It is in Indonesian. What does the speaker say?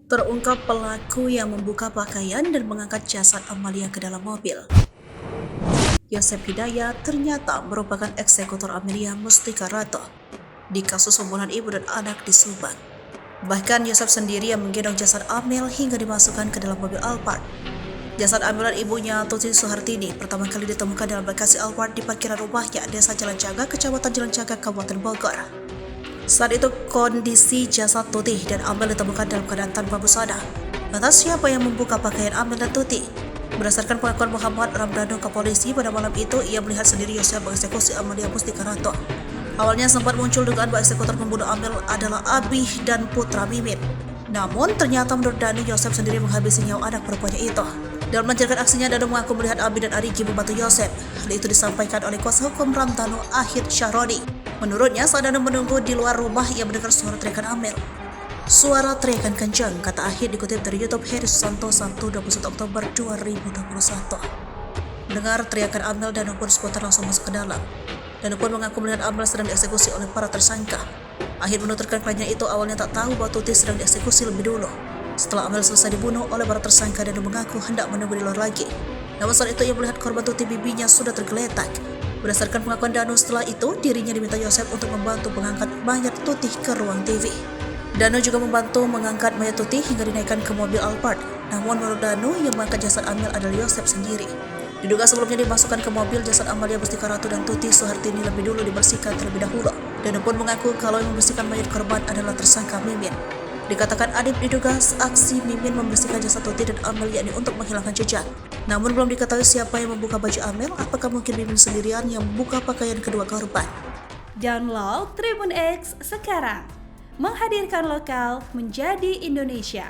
Terungkap pelaku yang membuka pakaian dan mengangkat jasad Amalia ke dalam mobil. Yosep Hidayat ternyata merupakan eksekutor Amelia Mustika Rato di kasus pembunuhan ibu dan anak di Subang. Bahkan Yosep sendiri yang menggendong jasad Amel hingga dimasukkan ke dalam mobil Alphard. Jasad Amel dan ibunya Tuti Suhartini pertama kali ditemukan dalam bagasi Alphard di parkiran rumahnya Desa Jalan Caga, Kecamatan Jalan Caga, Kabupaten Bogor. Saat itu kondisi jasad Tuti dan Amel ditemukan dalam keadaan tanpa busana. Lantas siapa yang membuka pakaian Amel dan Tuti? Berdasarkan pengakuan Muhammad Ramdhanu ke polisi, pada malam itu ia melihat sendiri Yosep mengeksekusi Amalia Mustika Rato. Awalnya sempat muncul dugaan bahwa eksekutor pembunuh Amel adalah Abih dan putra Mimin. Namun ternyata menurut Danu, Yosep sendiri menghabisi nyawa anak perempuannya itu. Dalam melancarkan aksinya, Danu mengaku melihat Abi dan Arigi membantu Yosep. Hal itu disampaikan oleh kuasa hukum Ramdhanu, Ahid Syahroni. Menurutnya, saat Danu menunggu di luar rumah, ia mendengar suara teriakan Amel. Suara teriakan kencang, kata Ahid dikutip dari YouTube Heri Susanto, Sabtu 21 Oktober 2021. Mendengar teriakan Amel, Danu pun spontan langsung masuk ke dalam. Danu pun mengaku melihat Amel sedang dieksekusi oleh para tersangka. Ahid menuturkan kliennya itu awalnya tak tahu bahwa Tuti sedang dieksekusi lebih dulu. Setelah Amel selesai dibunuh oleh para tersangka, Danu mengaku hendak menunggu di luar lagi. Namun saat itu ia melihat korban Tuti bibinya sudah tergeletak. Berdasarkan pengakuan Danu, setelah itu dirinya diminta Yosep untuk membantu mengangkat mayat Tuti ke ruang TV. Danu juga membantu mengangkat mayat Tuti hingga dinaikkan ke mobil Alphard. Namun menurut Danu, yang mengangkat jasad Amel adalah Yosep sendiri. Diduga sebelumnya dimasukkan ke mobil, jasad Amalia Mustika Rato dan Tuti Suhartini lebih dulu dibersihkan terlebih dahulu. Danu pun mengaku kalau yang membersihkan mayat korban adalah tersangka Mimin. Dikatakan Adib diduga aksi Mimin membersihkan jasad Tuti dan Amel yakni untuk menghilangkan jejak. Namun belum diketahui siapa yang membuka baju Amel, apakah mungkin Mimin sendirian yang membuka pakaian kedua korban. Download Tribun X sekarang, menghadirkan lokal menjadi Indonesia.